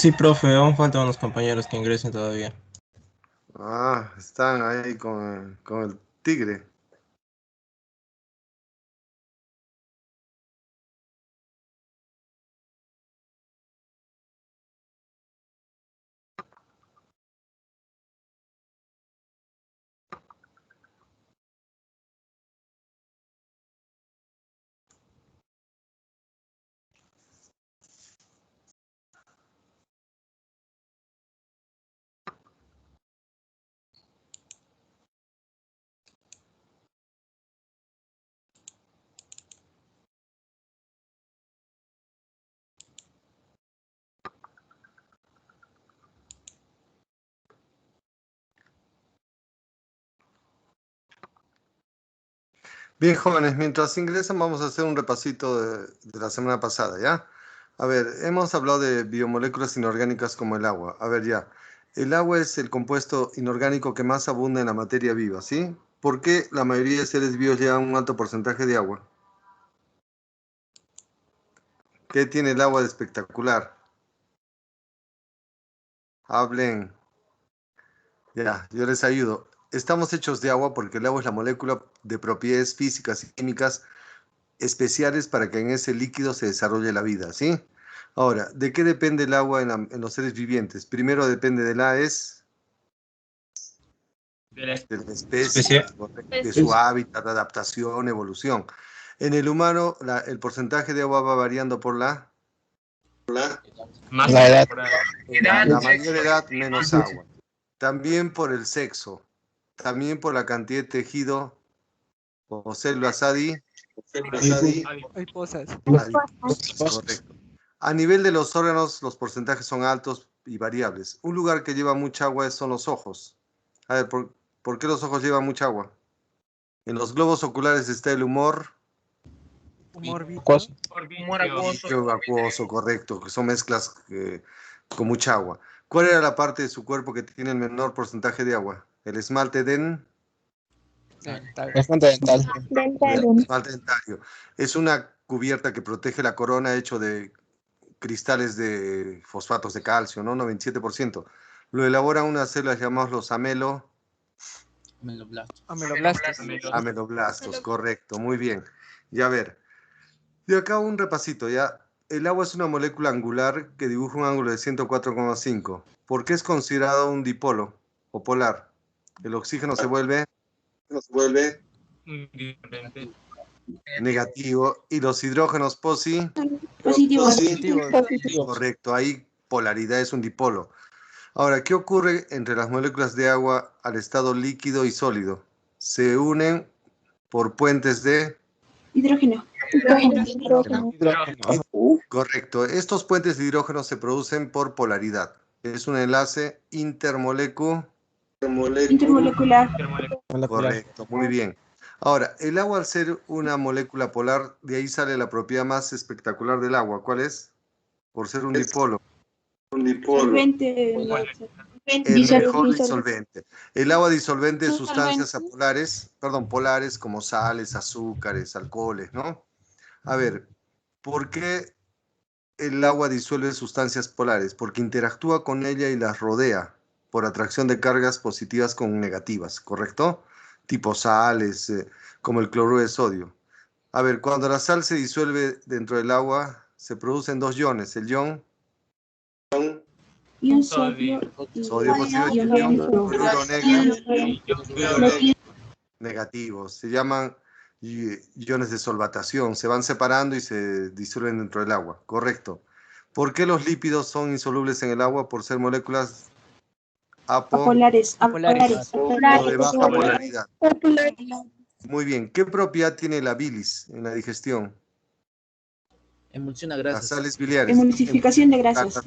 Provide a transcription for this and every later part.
Sí, profe, aún faltan unos compañeros que ingresen todavía. Ah, están ahí con el tigre. Bien, jóvenes, mientras ingresan vamos a hacer un repasito de la semana pasada, ¿ya? A ver, hemos hablado de biomoléculas inorgánicas como el agua. A ver, ya. El agua es el compuesto inorgánico que más abunda en la materia viva, ¿sí? ¿Por qué la mayoría de seres vivos llevan un alto porcentaje de agua? ¿Qué tiene el agua de espectacular? Hablen. Ya, yo les ayudo. Estamos hechos de agua porque el agua es la molécula de propiedades físicas y químicas especiales para que en ese líquido se desarrolle la vida, ¿sí? Ahora, ¿de qué depende el agua en los seres vivientes? Primero depende de De la de la especie, especie. de su hábitat, adaptación, evolución. En el humano, el porcentaje de agua va variando por Más la edad. la mayor edad, menos agua. También por el sexo, también por la cantidad de tejido o células Mariposas. correcto. A nivel de los órganos, los porcentajes son altos y variables. Un lugar que lleva mucha agua son los ojos. A ver, ¿por qué los ojos llevan mucha agua? En los globos oculares está el humor Humor vitro. Humor acuoso. acuoso, correcto, que son mezclas con mucha agua. ¿Cuál era la parte de su cuerpo que tiene el menor porcentaje de agua? El esmalte Dental. el esmalte dentario. Es una cubierta que protege la corona hecho de cristales de fosfatos de calcio, ¿no? 97%. Lo elaboran unas células llamadas los Ameloblastos. ameloblastos, correcto, muy bien. Ya a ver, de acá un repasito, ya. El agua es una molécula angular que dibuja un ángulo de 104,5. ¿Por qué es considerado un dipolo o polar? El oxígeno se vuelve negativo y los hidrógenos Positivos. correcto, ahí polaridad es un dipolo. Ahora, ¿qué ocurre entre las moléculas de agua al estado líquido y sólido? Se unen por puentes de... Hidrógeno. Correcto. Estos puentes de hidrógeno se producen por polaridad. Es un enlace Intermolecular. Correcto, muy bien. Ahora, el agua al ser una molécula polar, de ahí sale la propiedad más espectacular del agua. ¿Cuál es? Por ser un dipolo. Solvente. El mejor disolvente. El agua disolvente de sustancias polares como sales, azúcares, alcoholes, ¿no? A ver, ¿por qué el agua disuelve sustancias polares? Porque interactúa con ella y las rodea por atracción de cargas positivas con negativas, ¿correcto? Tipo sales, como el cloruro de sodio. A ver, cuando la sal se disuelve dentro del agua, se producen dos iones, el ion Y un sodio. sodio positivo y el ion cloruro negativo. Se llaman iones de solvatación, se van separando y se disuelven dentro del agua, correcto. ¿Por qué los lípidos son insolubles en el agua? Por ser moléculas Apolares. o de baja polaridad. Muy bien, ¿qué propiedad tiene la bilis en la digestión? Emulsiona Las grasas. sales biliares. Emulsificación de grasas.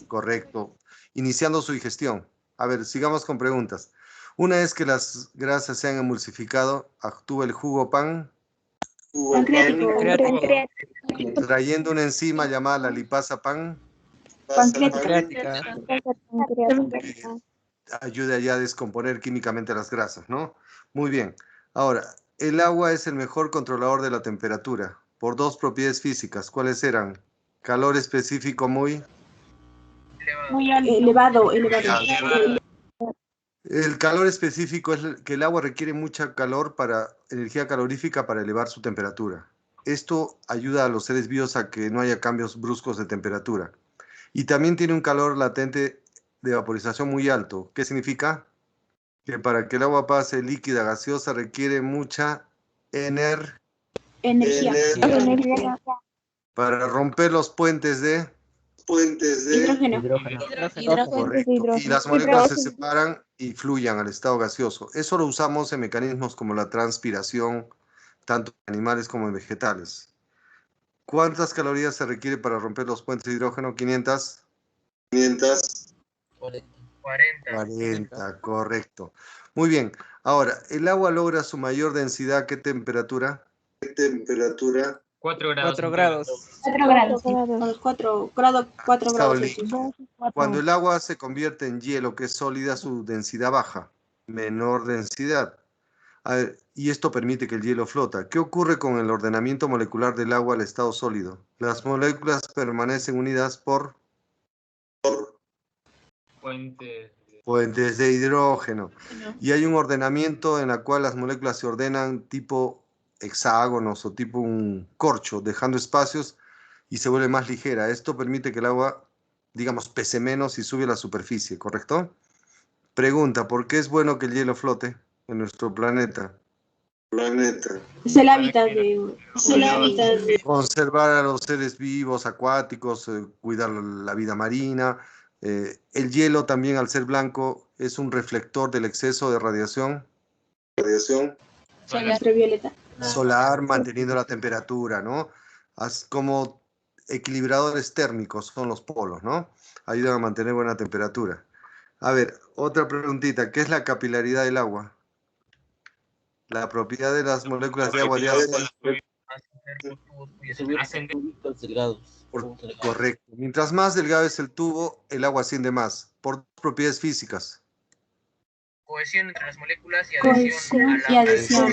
Correcto. Iniciando su digestión. A ver, sigamos con preguntas. Una vez que las grasas se han emulsificado, actúa el jugo Pancreático. trayendo una enzima llamada la lipasa Pancreática. ayuda ya a descomponer químicamente las grasas, ¿no? Muy bien. Ahora, el agua es el mejor controlador de la temperatura por dos propiedades físicas. ¿Cuáles eran? Calor específico muy Muy alto. elevado. El calor específico es que el agua requiere mucha energía calorífica para elevar su temperatura. Esto ayuda a los seres vivos a que no haya cambios bruscos de temperatura. Y también tiene un calor latente de vaporización muy alto. ¿Qué significa? Que para que el agua pase líquida gaseosa requiere mucha Energía. para romper los puentes de Hidrógeno. correcto. Y las moléculas se separan y fluyan al estado gaseoso. Eso lo usamos en mecanismos como la transpiración, tanto en animales como en vegetales. ¿Cuántas calorías se requiere para romper los puentes de hidrógeno? 500. 40, correcto. Muy bien. Ahora, ¿el agua logra su mayor densidad a qué temperatura? 4 grados. 4 grados. 4 grados. A los 4 grados. 4 Estado grados. líquido. Cuando el agua se convierte en hielo, que es sólida, su densidad baja, menor densidad. A ver, y esto permite que el hielo flota. ¿Qué ocurre con el ordenamiento molecular del agua al estado sólido? Las moléculas permanecen unidas por puentes de hidrógeno. Y hay un ordenamiento en el cual las moléculas se ordenan tipo hexágonos o tipo un corcho, dejando espacios y se vuelve más ligera. Esto permite que el agua, digamos, pese menos y sube a la superficie, ¿correcto? Pregunta, ¿por qué es bueno que el hielo flote en nuestro planeta? Es el hábitat de... Conservar a los seres vivos, acuáticos, cuidar la vida marina. El hielo también, al ser blanco, es un reflector del exceso de radiación ultravioleta. solar, manteniendo la temperatura, ¿no? Como equilibradores térmicos son los polos, ¿no? Ayudan a mantener buena temperatura. A ver, otra preguntita. ¿Qué es la capilaridad del agua? La propiedad de las moléculas de agua de correcto. Mientras más delgado es el tubo, el agua asciende más, por propiedades físicas. Cohesión entre las moléculas y Cohesión y adhesión.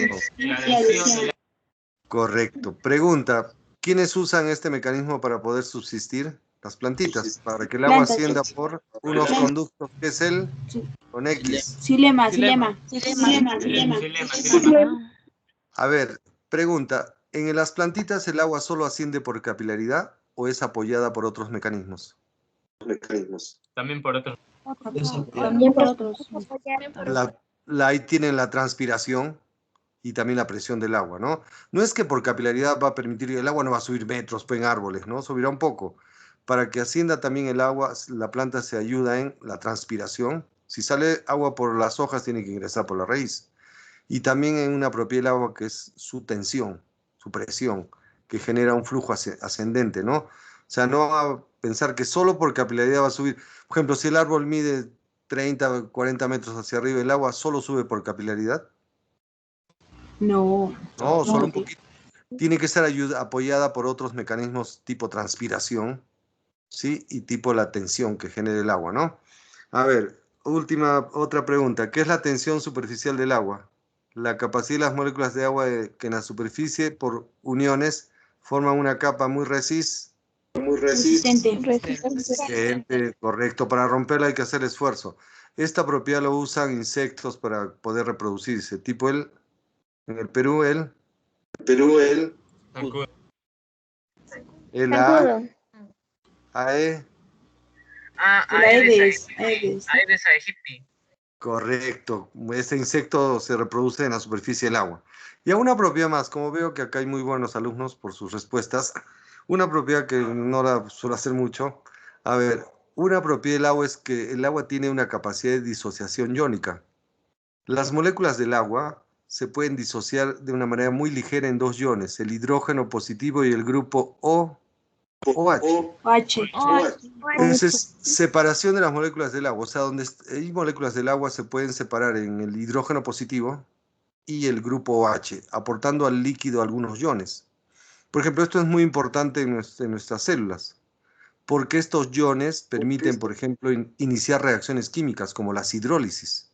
Correcto. Pregunta, ¿quiénes usan este mecanismo para poder subsistir? Las plantitas, para que el agua ascienda por unos conductos, que es el con X. Xilema. A ver, pregunta, ¿en las plantitas el agua solo asciende por capilaridad o es apoyada por otros mecanismos? También por otros. También por otros. Ahí tienen la transpiración y también la presión del agua, ¿no? No es que por capilaridad va a permitir que el agua no va a subir metros, pues, en árboles, ¿no? Subirá un poco. Para que ascienda también el agua, la planta se ayuda en la transpiración. Si sale agua por las hojas, tiene que ingresar por la raíz. Y también en una propiedad del agua que es su tensión, su presión, que genera un flujo ascendente, ¿no? O sea, no va a pensar que solo por capilaridad va a subir. Por ejemplo, si el árbol mide 30, 40 metros hacia arriba, ¿el agua solo sube por capilaridad? No. No, solo un poquito. Tiene que ser apoyada por otros mecanismos tipo transpiración, ¿sí? Y tipo la tensión que genera el agua, ¿no? A ver, otra pregunta. ¿Qué es la tensión superficial del agua? La capacidad de las moléculas de agua que en la superficie, por uniones, forman una capa muy Resistente. resistente, correcto. Para romperla hay que hacer esfuerzo. Esta propiedad lo usan insectos para poder reproducirse. Tipo en el Perú, el AE. Aedes. Aedes aegypti. Correcto. Este insecto se reproduce en la superficie del agua. Y a una propiedad más, como veo que acá hay muy buenos alumnos por sus respuestas, una propiedad que no la suelo hacer mucho. A ver, una propiedad del agua es que el agua tiene una capacidad de disociación iónica. Las moléculas del agua se pueden disociar de una manera muy ligera en dos iones, el hidrógeno positivo y el grupo OH. Esa es separación de las moléculas del agua. O sea, donde hay moléculas del agua se pueden separar en el hidrógeno positivo y el grupo OH, aportando al líquido algunos iones. Por ejemplo, esto es muy importante en nuestras células, porque estos iones permiten, por ejemplo, iniciar reacciones químicas como la hidrólisis.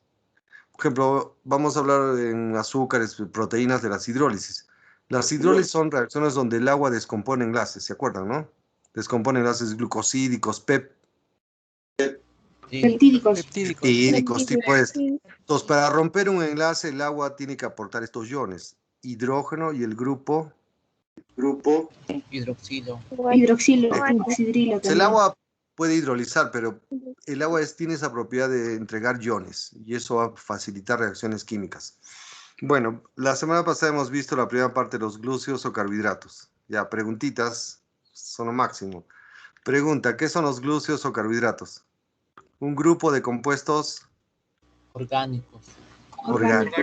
Por ejemplo, vamos a hablar en azúcares, proteínas de la hidrólisis. Las hidrólisis son reacciones donde el agua descompone enlaces, ¿se acuerdan, no? Descompone enlaces glucosídicos, PEP. Peptídicos. Peptídicos, tipo este. Entonces, para romper un enlace, el agua tiene que aportar estos iones. Hidrógeno y el grupo Hidroxilo. Hidroxilo, oxidrilo el también. agua puede hidrolizar, pero el agua tiene esa propiedad de entregar iones y eso va a facilitar reacciones químicas. Bueno, la semana pasada hemos visto la primera parte de los glúcidos o carbohidratos. Ya, preguntitas, son lo máximo. Pregunta, ¿qué son los glúcidos o carbohidratos? Un grupo de compuestos Orgánicos. orgánicos.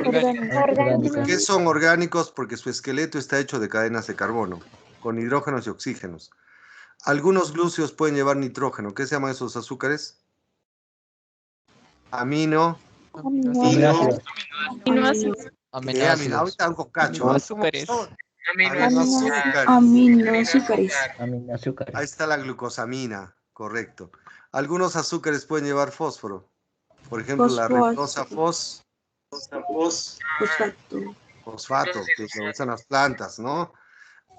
¿Por qué son orgánicos? Porque su esqueleto está hecho de cadenas de carbono, con hidrógenos y oxígenos. Algunos glúcidos pueden llevar nitrógeno. ¿Qué se llaman esos azúcares? Aminoácidos. Ahorita un cocacho. Aminoazúcares. Ahí está la glucosamina, correcto. Algunos azúcares pueden llevar fósforo. Por ejemplo, la ribrosa fosfato, que se usan las plantas, ¿no?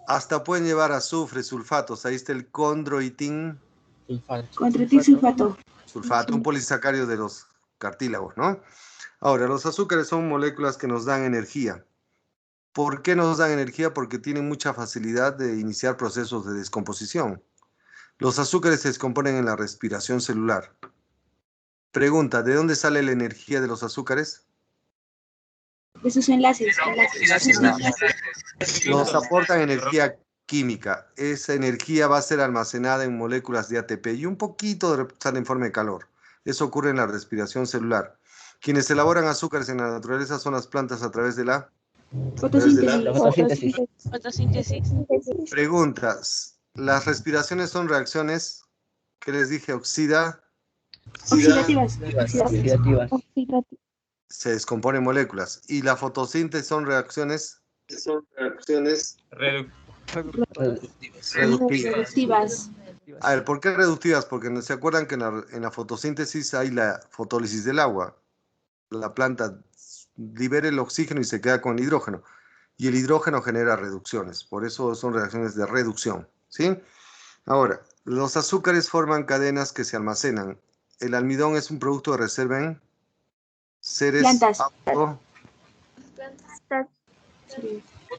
Hasta pueden llevar azufre, sulfatos. Ahí está el condroitín. Sulfato. Sulfato, un polisacárido de los cartílagos, ¿no? Ahora, los azúcares son moléculas que nos dan energía. ¿Por qué nos dan energía? Porque tienen mucha facilidad de iniciar procesos de descomposición. Los azúcares se descomponen en la respiración celular. Pregunta, ¿de dónde sale la energía de los azúcares? Esos enlaces. Nos aportan energía química. Esa energía va a ser almacenada en moléculas de ATP y un poquito de sale en forma de calor. Eso ocurre en la respiración celular. Quienes elaboran azúcares en la naturaleza son las plantas a través de la Fotosíntesis. Preguntas. ¿Las respiraciones son reacciones? ¿Qué les dije? Oxidativas. Se descomponen moléculas. ¿Y la fotosíntesis son reacciones? Reductivas. A ver, ¿por qué reductivas? Porque se acuerdan que en la fotosíntesis hay la fotólisis del agua. La planta libera el oxígeno y se queda con el hidrógeno. Y el hidrógeno genera reducciones. Por eso son reacciones de reducción. ¿Sí? Ahora, los azúcares forman cadenas que se almacenan. El almidón es un producto de reserva en seres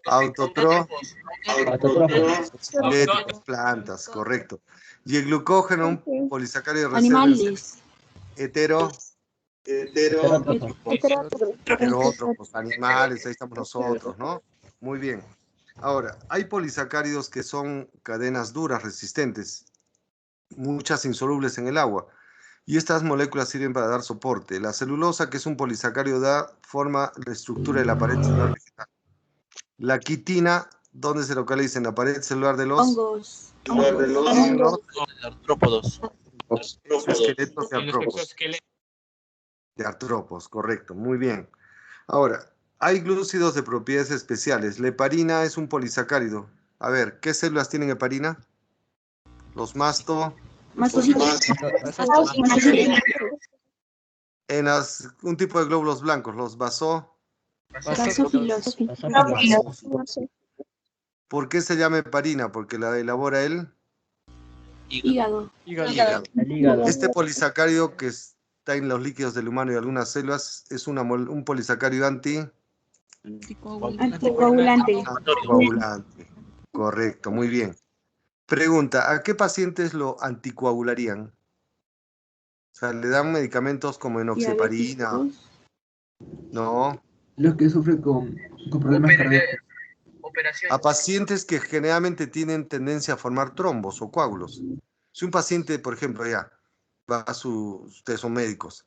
autótrofos, plantas, correcto. Y el glucógeno, un polisacárido de reserva Animales. heterótrofos, animales, ahí estamos nosotros, ¿no? Muy bien. Ahora, hay polisacáridos que son cadenas duras, resistentes, muchas insolubles en el agua. Y estas moléculas sirven para dar soporte. La celulosa, que es un polisacárido, forma la estructura de la pared celular vegetal. La quitina, ¿dónde se localiza? En la pared celular de los hongos. Artrópodos. Esqueletos de artrópodos. De artrópodos, correcto. Muy bien. Ahora, hay glúcidos de propiedades especiales. La heparina es un polisacárido. A ver, ¿qué células tienen heparina? Los mastocitos. En un tipo de glóbulos blancos, los Basófilos. ¿Por qué se llama heparina? Porque la elabora el hígado. Este polisacárido que está en los líquidos del humano y algunas células es un polisacárido Anticoagulante. Correcto, muy bien. Pregunta, ¿a qué pacientes lo anticoagularían? O sea, ¿le dan medicamentos como enoxaparina? No. Los que sufren con problemas cardíacos. A pacientes que generalmente tienen tendencia a formar trombos o coágulos. Si un paciente, por ejemplo, ustedes son médicos,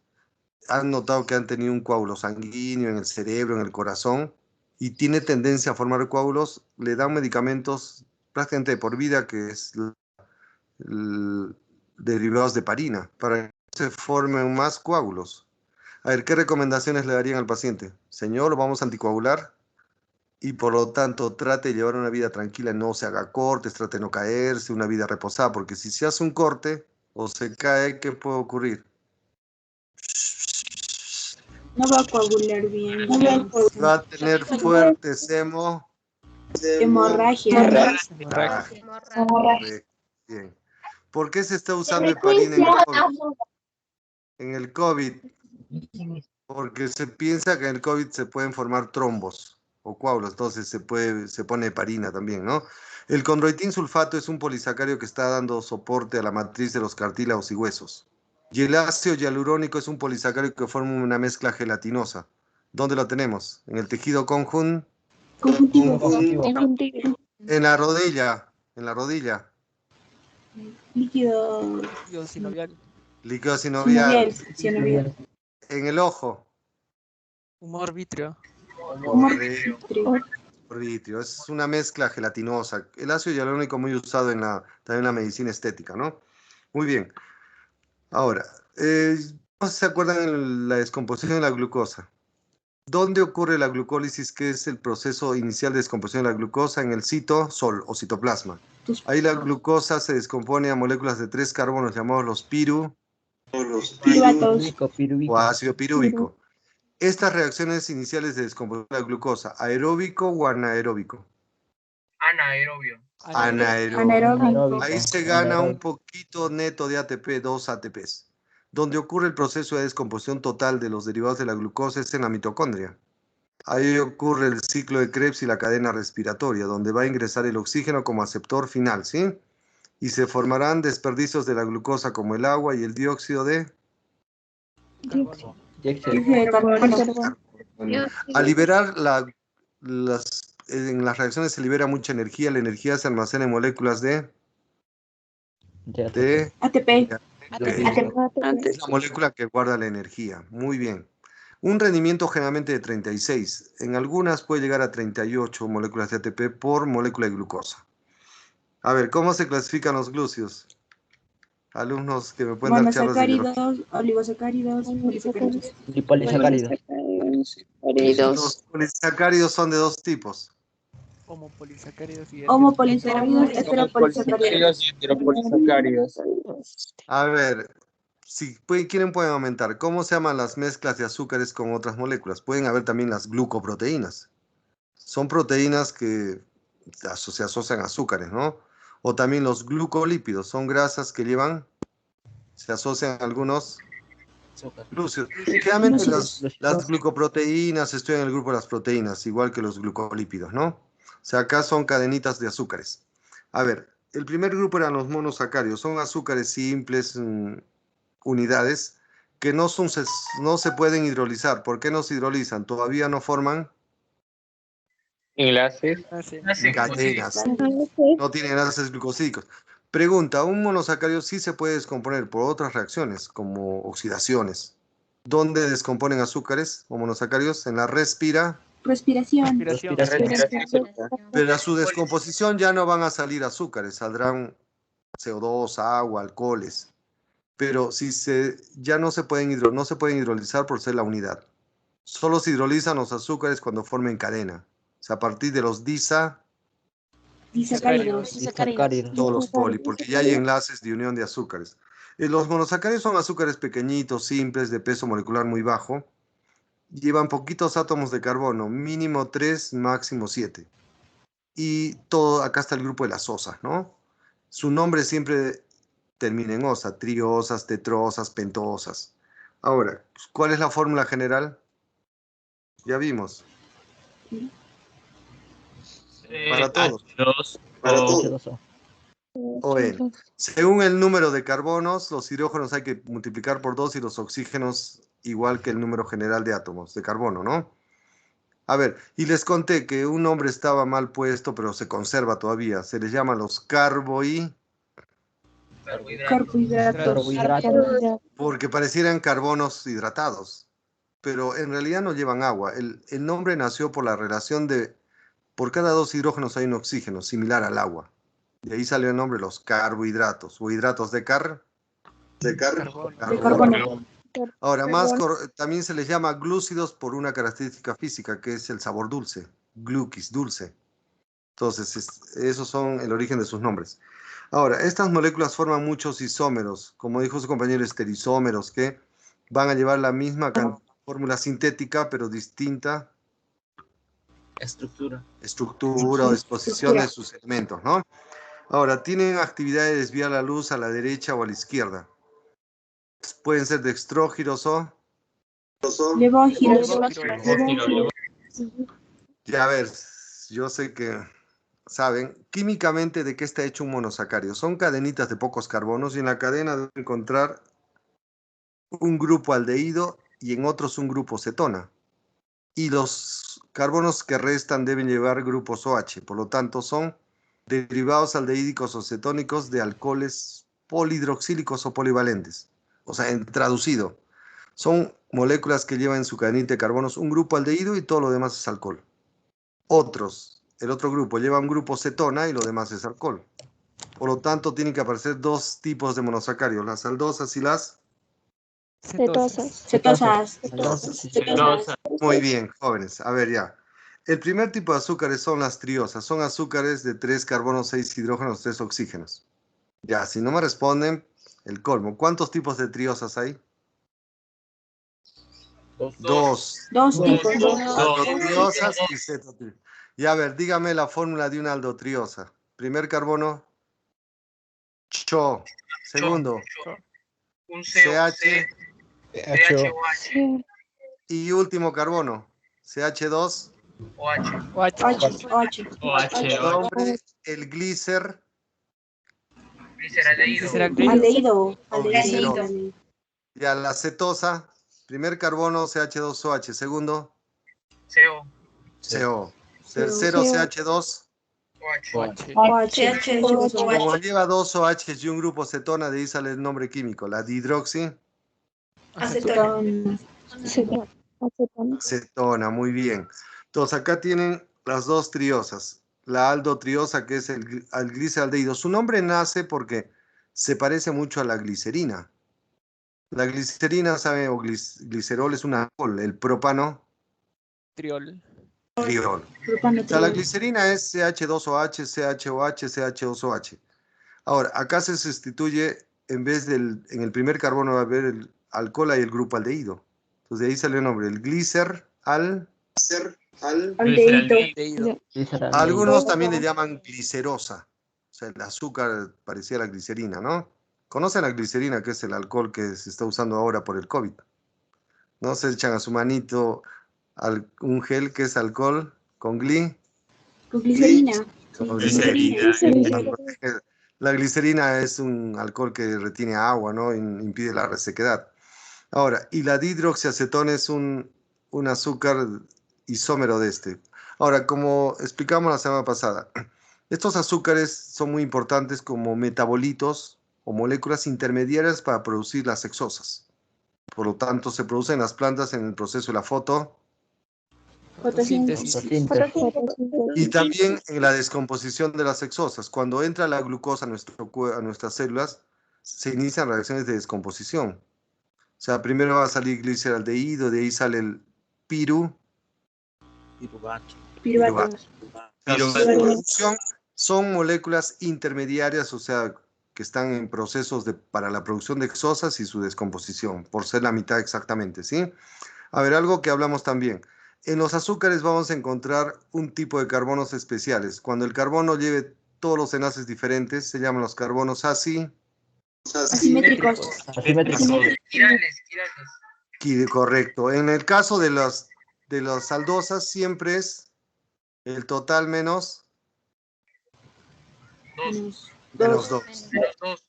han notado que han tenido un coágulo sanguíneo en el cerebro, en el corazón, y tiene tendencia a formar coágulos, le dan medicamentos prácticamente de por vida, que es derivados de heparina, para que se formen más coágulos. A ver, ¿qué recomendaciones le darían al paciente? Señor, lo vamos a anticoagular y por lo tanto trate de llevar una vida tranquila, no se haga cortes, trate de no caerse, una vida reposada, porque si se hace un corte o se cae, ¿qué puede ocurrir? No va a coagular bien. Va a tener fuertes hemorragia. Bien. ¿Por qué se está usando heparina en el COVID? En el COVID, porque se piensa que en el COVID se pueden formar trombos o coágulos, entonces se pone heparina también, ¿no? El condroitín sulfato es un polisacárido que está dando soporte a la matriz de los cartílagos y huesos. Y el ácido hialurónico es un polisacárido que forma una mezcla gelatinosa. ¿Dónde lo tenemos? En el tejido Conjuntivo. en la rodilla, Líquido. líquido sinovial, Sinovial. en el ojo, Humor vítreo. Humor vitrio. Es una mezcla gelatinosa. El ácido hialurónico muy usado también en la medicina estética, ¿no? Muy bien. Ahora, no sé si se acuerdan en la descomposición de la glucosa. ¿Dónde ocurre la glucólisis, que es el proceso inicial de descomposición de la glucosa? En el citosol o citoplasma. Ahí la glucosa se descompone a moléculas de 3 carbonos llamados los Piruvatos. o ácido pirúvico. Estas reacciones iniciales de descomposición de la glucosa, ¿aeróbico o anaeróbico? Anaerobio. Anaeróbico. Ahí se gana un poquito neto de ATP, 2 ATPs. Donde ocurre el proceso de descomposición total de los derivados de la glucosa es en la mitocondria. Ahí ocurre el ciclo de Krebs y la cadena respiratoria, donde va a ingresar el oxígeno como aceptor final, ¿sí? Y se formarán desperdicios de la glucosa como el agua y el dióxido de... Al liberar en las reacciones se libera mucha energía. La energía se almacena en moléculas de ATP. es la molécula que guarda la energía. Muy bien. Un rendimiento generalmente de 36. En algunas puede llegar a 38 moléculas de ATP por molécula de glucosa. A ver, ¿cómo se clasifican los glúcidos? Alumnos que me pueden dar charlas de biología. Monosacáridos, oligosacáridos, polisacáridos. Los polisacáridos son de dos tipos. Homopolisacáridos y Homopolisacáridos, heteropolisacáridos. y heteropolisacáridos. A ver, si quieren pueden aumentar. ¿Cómo se llaman las mezclas de azúcares con otras moléculas? Pueden haber también las glucoproteínas. Son proteínas que se asocian a azúcares, ¿no? O también los glucolípidos. Son grasas que se asocian a algunos glúcidos. Generalmente las glucoproteínas estudian en el grupo de las proteínas, igual que los glucolípidos, ¿no? O sea, acá son cadenitas de azúcares. A ver, el primer grupo eran los monosacáridos. Son azúcares simples, unidades, que no se pueden hidrolizar. ¿Por qué no se hidrolizan? Todavía no forman Enlaces. cadenas. No tienen enlaces glucosídicos. Pregunta, ¿un monosacárido sí se puede descomponer por otras reacciones, como oxidaciones? ¿Dónde descomponen azúcares o monosacáridos? En la Respiración. Pero a su descomposición ya no van a salir azúcares, saldrán CO2, agua, alcoholes. Pero ya no se pueden hidrolizar por ser la unidad. Solo se hidrolizan los azúcares cuando formen cadena. O sea, a partir de los Disacáridos. todos los poli, porque ya hay enlaces de unión de azúcares. Los monosacáridos son azúcares pequeñitos, simples, de peso molecular muy bajo. Llevan poquitos átomos de carbono, mínimo 3, máximo 7. Y acá está el grupo de las osas, ¿no? Su nombre siempre termina en osa, triosas, tetrosas, pentosas. Ahora, ¿cuál es la fórmula general? Ya vimos. Para todos. ON. Según el número de carbonos, los hidrógenos hay que multiplicar por 2 y los oxígenos igual que el número general de átomos de carbono, ¿no? A ver, y les conté que un nombre estaba mal puesto, pero se conserva todavía. Se les llama los carbohidratos. Porque parecieran carbonos hidratados, pero en realidad no llevan agua. El nombre nació por la relación por cada 2 hidrógenos hay un oxígeno, similar al agua. De ahí salió el nombre los carbohidratos, o hidratos de carbono. Ahora, también se les llama glúcidos por una característica física, que es el sabor dulce, gluquis, dulce. Entonces, esos son el origen de sus nombres. Ahora, estas moléculas forman muchos isómeros, como dijo su compañero, esterisómeros, que van a llevar la misma fórmula sintética, pero distinta estructura o disposición de sus elementos, ¿no? Ahora, tienen actividad de desviar la luz a la derecha o a la izquierda. pueden ser dextrógiros o... Levógiros. Ya a ver, yo sé que saben químicamente de qué está hecho un monosacario. Son cadenitas de pocos carbonos y en la cadena deben encontrar un grupo aldehído y en otros un grupo cetona. Y los carbonos que restan deben llevar grupos OH. Por lo tanto, son derivados aldehídicos o cetónicos de alcoholes polihidroxílicos o polivalentes. O sea, traducido, son moléculas que llevan en su cadenita de carbonos un grupo aldehído y todo lo demás es alcohol. El otro grupo lleva un grupo cetona y lo demás es alcohol. Por lo tanto, tienen que aparecer dos tipos de monosacarios, las aldosas y las... Cetosas. Muy bien, jóvenes. A ver, ya. El primer tipo de azúcares son las triosas. Son azúcares de 3 carbonos, 6 hidrógenos, 3 oxígenos. Ya, si no me responden, el colmo. ¿Cuántos tipos de triosas hay? Dos. Dos tipos. Aldotriosas y cetotriosas. Y a ver, dígame la fórmula de una aldotriosa. Primer carbono, CHO. Segundo, Un CH. CHOH. Y último carbono, CH2. OH. Nombre, el glicer. Aldehído. Ya la cetosa, primer carbono CH2OH, segundo CO. Tercero CH2. Como lleva dos OH y un grupo cetona, de ahí sale el nombre químico, la dihidroxi. Acetona, muy bien. Entonces acá tienen las dos triosas. La aldotriosa, que es el gliceraldehído. Su nombre nace porque se parece mucho a la glicerina. La glicerina, ¿sabe? O glicerol es un alcohol. El propano. Triol. Triol. O sea, la glicerina es CH2OH, CHOH, CH2OH. Ahora, acá se sustituye, en vez en el primer carbono va a haber el alcohol y el grupo aldehído. Entonces de ahí sale el nombre, el Aldehído. Algunos también le llaman glicerosa. O sea, el azúcar parecía la glicerina, ¿no? ¿Conocen la glicerina, que es el alcohol que se está usando ahora por el COVID? ¿No? Se echan a su manito un gel que es alcohol con Con glicerina. con glicerina. La glicerina es un alcohol que retiene agua, ¿no? Impide la resequedad. Ahora, y la dihidroxiacetona es un azúcar isómero de este. Ahora, como explicamos la semana pasada, estos azúcares son muy importantes como metabolitos o moléculas intermediarias para producir las hexosas. Por lo tanto, se producen en las plantas en el proceso de la Fotosíntesis. y también en la descomposición de las hexosas. Cuando entra la glucosa a nuestras células, se inician reacciones de descomposición. O sea, primero va a salir gliceraldehído, de ahí sale el piruvato. Su producción son moléculas intermediarias, o sea, que están en procesos para la producción de hexosas y su descomposición, por ser la mitad exactamente, ¿sí? A ver, algo que hablamos también. En los azúcares vamos a encontrar un tipo de carbonos especiales. Cuando el carbono lleve todos los enlaces diferentes, se llaman los carbonos Asimétricos. Correcto. En el caso de las aldosas, siempre es el total menos dos. Los extremos.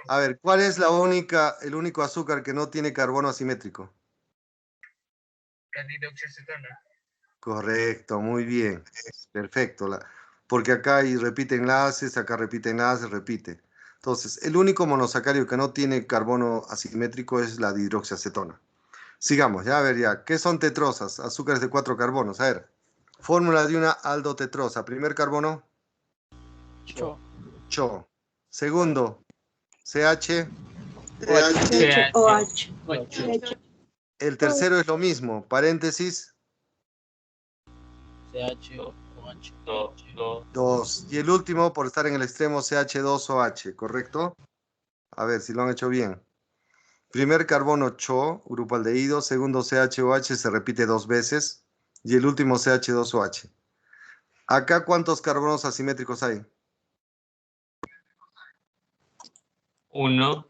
A ver, ¿cuál es el único azúcar que no tiene carbono asimétrico? La dihidroxiacetona. Correcto, muy bien. Perfecto. Porque acá repite enlaces, acá repite enlaces, repite. Entonces, el único monosacario que no tiene carbono asimétrico es la dihidroxiacetona. Sigamos, ya a ver ya. ¿Qué son tetrosas? Azúcares de 4 carbonos. A ver. Fórmula de una aldotetrosa. Primer carbono. CHO. Segundo. CH. OH. El tercero es lo mismo. Paréntesis. CHOH. 2. Y el último, por estar en el extremo, CH2OH. ¿Correcto? A ver si lo han hecho bien. Primer carbono CHO, grupo aldehído. Segundo CHOH se repite 2 veces. Y el último CH2OH. Acá, ¿cuántos carbonos asimétricos hay? 1.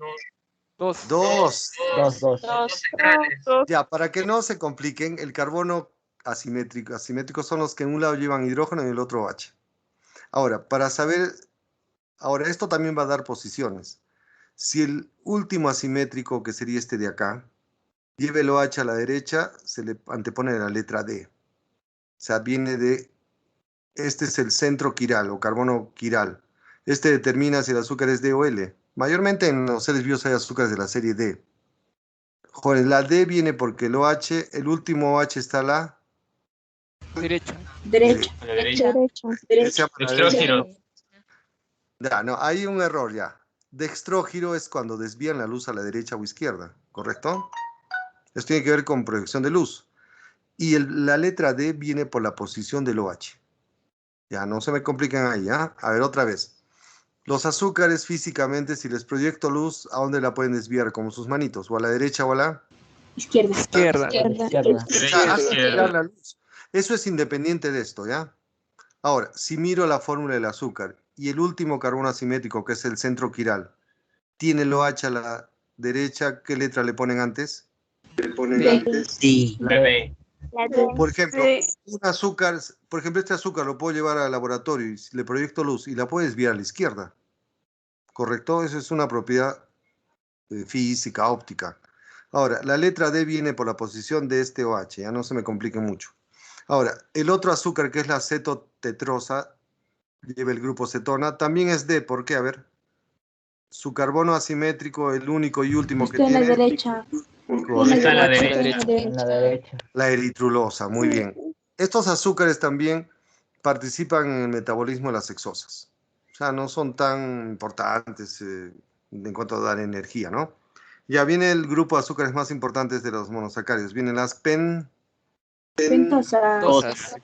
Dos. Dos. Dos. Dos centrales. Ya, para que no se compliquen, el carbono asimétrico. Asimétricos son los que en un lado llevan hidrógeno y en el otro OH. Ahora, para saber, ahora esto también va a dar posiciones. Si el último asimétrico, que sería este de acá, lleva el OH a la derecha, se le antepone la letra D. O sea, viene de, este es el centro quiral o carbono quiral. Este determina si el azúcar es D o L. Mayormente en los seres vivos hay azúcares de la serie D. Joder, la D viene porque el OH, el último OH está a la Derecha. Derecha. A la derecha. Derecha. Dextrógiro. Ya, no, hay un error ya. Dextrógiro es cuando desvían la luz a la derecha o izquierda, ¿correcto? Esto tiene que ver con proyección de luz. Y la letra D viene por la posición del OH. Ya, no se me complican ahí, ¿ah? A ver, otra vez. Los azúcares físicamente, si les proyecto luz, ¿a dónde la pueden desviar? Como sus manitos, o a la derecha o a la Izquierda. Izquierda. Izquierda. Derecha, hacia izquierda. la luz. Eso es independiente de esto, ¿ya? Ahora, si miro la fórmula del azúcar y el último carbono asimétrico, que es el centro quiral, tiene el OH a la derecha, ¿qué letra le ponen antes? Sí. Bebé. Por ejemplo, un azúcar, por ejemplo, este azúcar lo puedo llevar al laboratorio y le proyecto luz y la puedo desviar a la izquierda. ¿Correcto? Eso es una propiedad física, óptica. Ahora, la letra D viene por la posición de este OH, ya no se me complique mucho. Ahora, el otro azúcar que es la cetotetrosa, lleva el grupo cetona, también es D. ¿Por qué? A ver. Su carbono asimétrico, el único y último que Está en la tiene, derecha. Está a la derecha. En la derecha. la eritrulosa. Muy bien. Estos azúcares también participan en el metabolismo de las hexosas. O sea, no son tan importantes en cuanto a dar energía, ¿no? Ya viene el grupo de azúcares más importantes de los monosacáridos. Vienen las Pentosa. Dosas.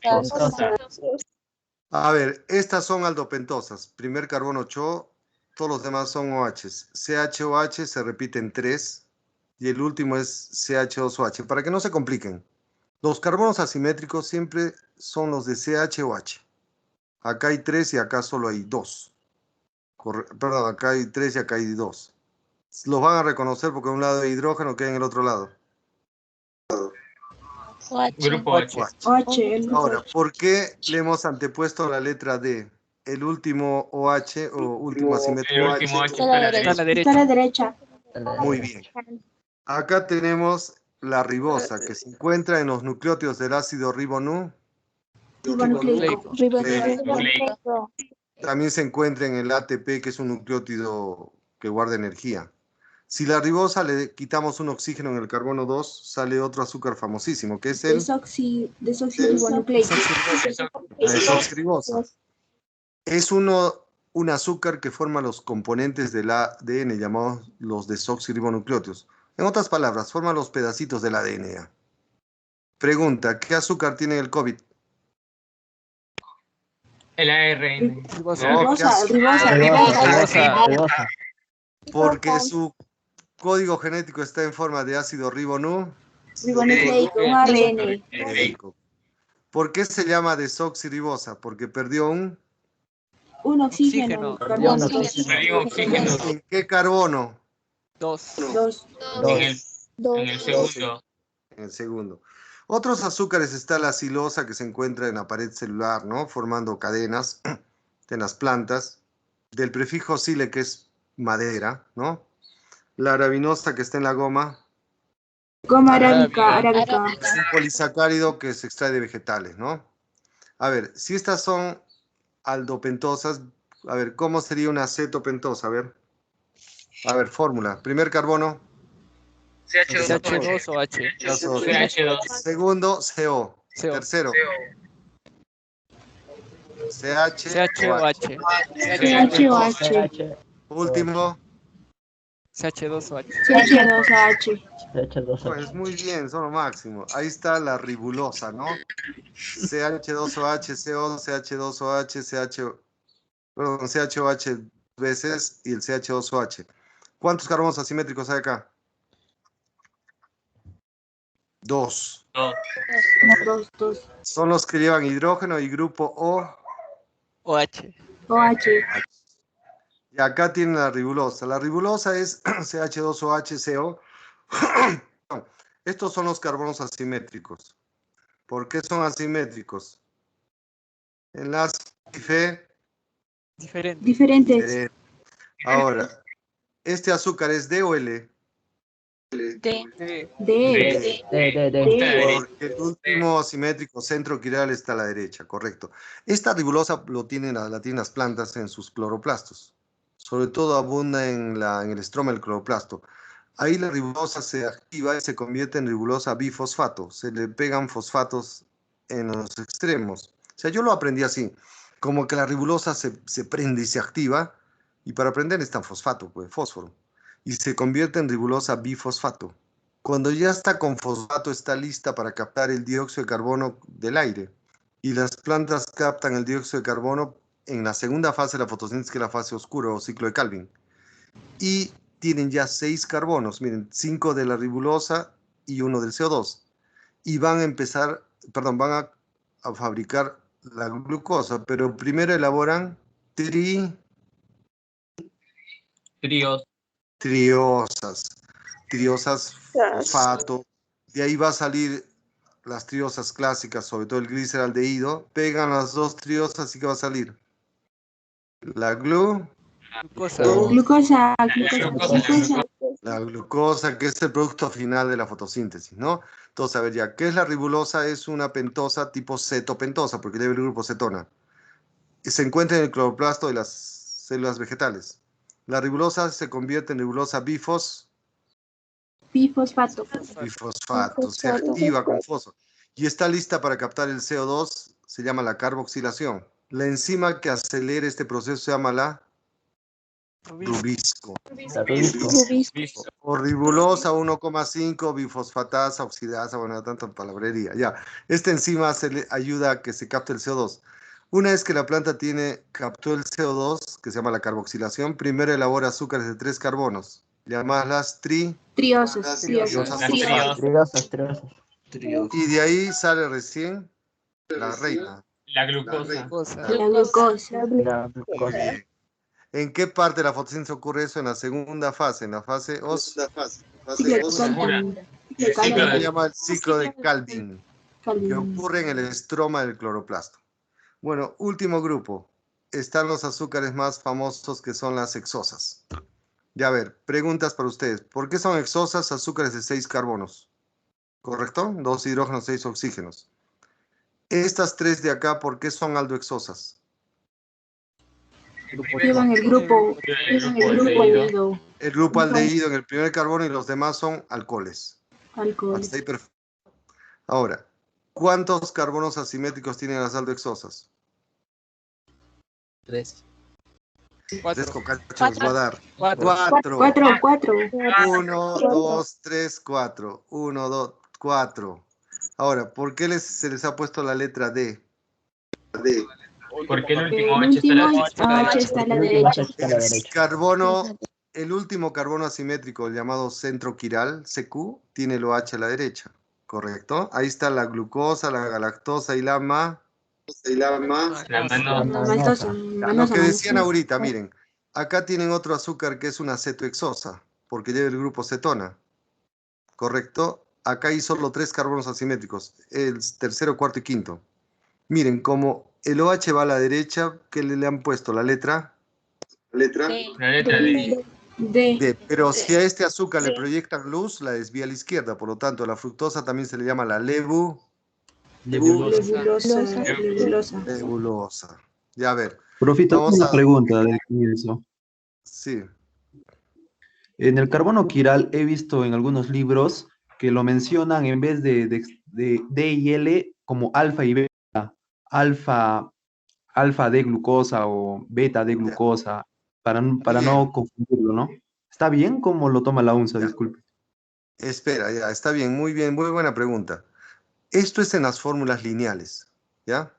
A ver, estas son aldopentosas. Primer carbono 8, todos los demás son OHs. CHOH se repiten 3 y el último es CH2OH. Para que no se compliquen, los carbonos asimétricos siempre son los de CHOH. Acá hay 3 y acá solo hay 2. Perdón, acá hay 3 y acá hay 2. Los van a reconocer porque un lado hay hidrógeno que hay en el otro lado. Grupo H. OH. El grupo Ahora, ¿por qué le hemos antepuesto la letra D? El último OH o último El asimétrico último H OH. está a la Está a la derecha. Está a la derecha. derecha. Muy bien. Acá tenemos la ribosa, que se encuentra en los nucleótidos del ácido ribonucleico. Ribonucleico. Nucleico. También se encuentra en el ATP, que es un nucleótido que guarda energía. Si la ribosa le quitamos un oxígeno en el carbono 2, sale otro azúcar famosísimo, que es el Desoxirribonucleico. desoxirribosa. Es un azúcar que forma los componentes del ADN, llamados los desoxirribonucleótidos. En otras palabras, forma los pedacitos del ADN. ya. Pregunta, ¿qué azúcar tiene el COVID? El ARN. Ribosa. No, ¿qué Ribosa. azúcar? Ribosa. Porque su código genético está en forma de ácido Ribonucleico. Un ARN. ribonucleico. ¿Por qué se llama desoxirribosa? Porque perdió un... Un oxígeno. Carbono. Perdió oxígeno ¿En qué carbono? Dos. Dos. en el segundo. En el segundo. Otros azúcares está la silosa que se encuentra en la pared celular, ¿no? Formando cadenas en las plantas. Del prefijo sile, que es madera, ¿no? La arabinosa que está en la goma. Goma arábica. Es un polisacárido que se extrae de vegetales, ¿no? A ver, si estas son aldopentosas, a ver, ¿cómo sería una cetopentosa? A ver, fórmula. Primer carbono. CH2OH. CH2 o H. CH2. Segundo, CO. CO. Tercero, CH. CHOH. CHOH. Último, CH2OH. CH2OH. pues muy bien, son lo máximo. Ahí está la ribulosa, ¿no? CH2OH, CO, CH2OH, CHOH veces y el CH2OH. ¿Cuántos carbonos asimétricos hay acá? 2. Dos. Son los que llevan hidrógeno y grupo O. OH. OH. Y acá tienen la ribulosa. La ribulosa es CH2OH, CO. Estos son los carbonos asimétricos. ¿Por qué son asimétricos? Enlace Diferente. Diferentes. diferente. Ahora, ¿este azúcar es D o L? D. De. D. Está a la derecha. Porque el último asimétrico centro quiral está a la derecha, correcto. Esta ribulosa la tienen las plantas en sus cloroplastos. Sobre todo abunda en el estroma del cloroplasto. Ahí la ribulosa se activa y se convierte en ribulosa bifosfato. Se le pegan fosfatos en los extremos. O sea, yo lo aprendí así. Como que la ribulosa se prende y se activa. Y para prender está en fosfato, pues, fósforo. Y se convierte en ribulosa bifosfato. Cuando ya está con fosfato, está lista para captar el dióxido de carbono del aire. Y las plantas captan el dióxido de carbono en la segunda fase de la fotosíntesis, que es la fase oscura o ciclo de Calvin. Y tienen ya 6 carbonos, miren, 5 de la ribulosa y 1 del CO2. Y van a empezar, perdón, van a fabricar la glucosa, pero primero elaboran Tríos. triosas, fosfato. De ahí va a salir las triosas clásicas, sobre todo el gliceraldehído. Pegan las dos triosas y ¿qué va a salir? La Glucosa. Glucosa. La glucosa, que es el producto final de la fotosíntesis, ¿no? Entonces, a ver ya, ¿qué es la ribulosa? Es una pentosa tipo cetopentosa, porque lleva el grupo cetona. Se encuentra en el cloroplasto de las células vegetales. La ribulosa se convierte en ribulosa Bifosfato. bifosfato, se activa con fósforo y está lista para captar el CO2, se llama la carboxilación. La enzima que acelera este proceso se llama la rubisco. Listo. O ribulosa 1,5, bifosfatasa, oxidasa, bueno, tanta palabrería. Ya, esta enzima ayuda a que se capte el CO2. Una vez que la planta captó el CO2, que se llama la carboxilación, primero elabora azúcares de 3 carbonos, llamadas Triosas. y de ahí sale recién la reina. La glucosa. Glucosa. La glucosa. Bien. ¿En qué parte de la fotosíntesis ocurre eso? En la segunda fase, en la fase Oscura. se llama el ciclo de Calvin, que ocurre en el estroma del cloroplasto. Bueno, último grupo. Están los azúcares más famosos, que son las hexosas. Ya, a ver, preguntas para ustedes. ¿Por qué son hexosas? Azúcares de 6 carbonos. ¿Correcto? 2 hidrógenos, 6 oxígenos. Estas 3 de acá, ¿por qué son aldohexosas? Llevan el grupo aldehído. El grupo aldehído en el primer carbono y los demás son alcoholes. Alcohol. Hasta ahí perfecto. Ahora, ¿cuántos carbonos asimétricos tienen las aldohexosas? 3. 4. 3 cocachos les va a dar. 4. 4. 1, 2, 3, 4. 1, 2, 4. Ahora, ¿por qué se les ha puesto la letra D? Porque el El último H está a la último derecha. H está a la derecha. El último carbono asimétrico, el llamado centro quiral, CQ, tiene el OH a la derecha, ¿correcto? Ahí está la glucosa, la galactosa y la La mano. Maltosa. Lo que decían ahorita, miren, acá tienen otro azúcar que es una cetohexosa, porque lleva el grupo cetona, ¿correcto? Acá hay solo 3 carbonos asimétricos, el tercero, cuarto y quinto. Miren, como el OH va a la derecha, ¿qué le han puesto? La letra La letra D. D. Pero si a este azúcar le proyectan luz, la desvía a la izquierda. Por lo tanto, la fructosa también se le llama la lebulosa. Ya, a ver. Profito, Vamos una a... pregunta del comienzo. Sí. En el carbono quiral he visto en algunos libros que lo mencionan en vez de D y L como alfa y beta. Alfa de glucosa o beta de glucosa, para no confundirlo, ¿no? ¿Está bien cómo lo toma la UNSA? Ya. Disculpe. Espera, ya, está bien, muy buena pregunta. Esto es en las fórmulas lineales, ¿ya?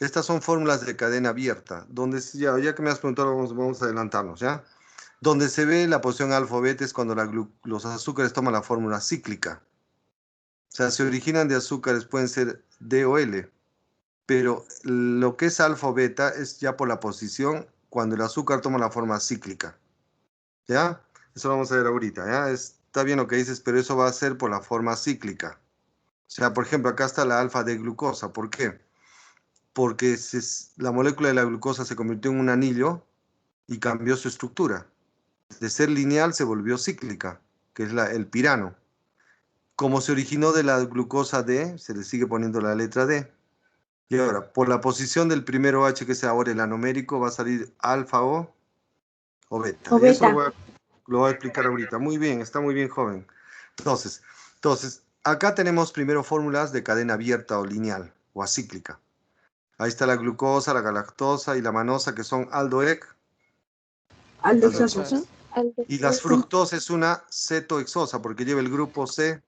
Estas son fórmulas de cadena abierta, donde ya que me has preguntado, vamos a adelantarnos, ¿ya? Donde se ve la posición alfa o beta es cuando los azúcares toman la fórmula cíclica. O sea, se originan de azúcares, pueden ser D o L, pero lo que es alfa o beta es ya por la posición cuando el azúcar toma la forma cíclica. ¿Ya? Eso lo vamos a ver ahorita, ¿ya? Está bien lo que dices, pero eso va a ser por la forma cíclica. O sea, por ejemplo, acá está la alfa de glucosa. ¿Por qué? Porque la molécula de la glucosa se convirtió en un anillo y cambió su estructura. De ser lineal se volvió cíclica, que es el pirano. Como se originó de la glucosa D, se le sigue poniendo la letra D. Y ahora, por la posición del primer OH, que es ahora el anomérico, va a salir alfa o beta. O Y eso beta. lo voy a explicar ahorita. Muy bien, está muy bien, joven. Entonces, acá tenemos primero fórmulas de cadena abierta o lineal o acíclica. Ahí está la glucosa, la galactosa y la manosa, que son aldoec. Aldosas. Y las fructosa es una cetohexosa, porque lleva el grupo C.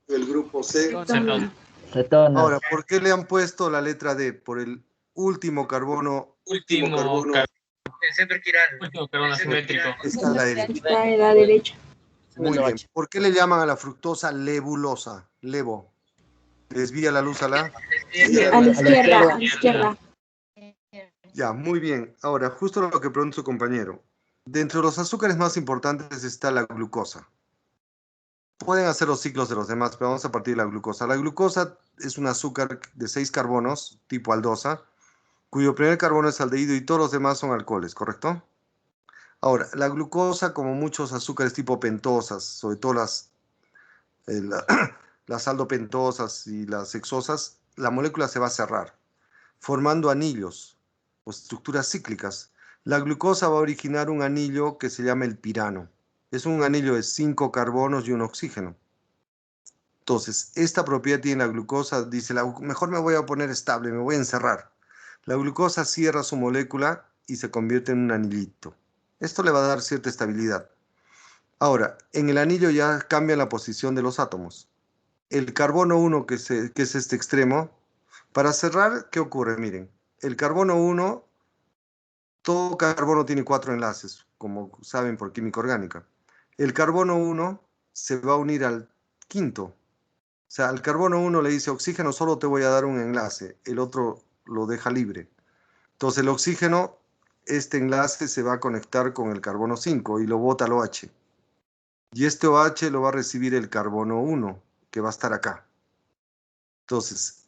El grupo C. Cetona. Cetonas. Ahora, ¿por qué le han puesto la letra D? Por el último carbono. Último carbono. El centro quiral. Último carbono asimétrico. Está a la derecha. Está en la derecha. Muy bien. ¿Por qué le llaman a la fructosa levulosa? Levo. ¿Desvía la luz a la? A la izquierda. A la izquierda. Ya, muy bien. Ahora, justo lo que preguntó su compañero. Dentro de los azúcares más importantes está la glucosa. Pueden hacer los ciclos de los demás, pero vamos a partir de la glucosa. La glucosa es un azúcar de 6 carbonos, tipo aldosa, cuyo primer carbono es aldehído y todos los demás son alcoholes, ¿correcto? Ahora, la glucosa, como muchos azúcares tipo pentosas, sobre todo las aldopentosas y las hexosas, la molécula se va a cerrar, formando anillos o estructuras cíclicas. La glucosa va a originar un anillo que se llama el pirano. Es un anillo de 5 carbonos y un oxígeno. Entonces, esta propiedad tiene la glucosa, dice, mejor me voy a poner estable, me voy a encerrar. La glucosa cierra su molécula y se convierte en un anillito. Esto le va a dar cierta estabilidad. Ahora, en el anillo ya cambia la posición de los átomos. El carbono 1, que es este extremo, para cerrar, ¿qué ocurre? Miren, el carbono 1, todo carbono tiene 4 enlaces, como saben por química orgánica. El carbono 1 se va a unir al quinto. O sea, al carbono 1 le dice oxígeno, solo te voy a dar un enlace, el otro lo deja libre. Entonces el oxígeno, este enlace se va a conectar con el carbono 5 y lo bota al OH. Y este OH lo va a recibir el carbono 1, que va a estar acá. Entonces,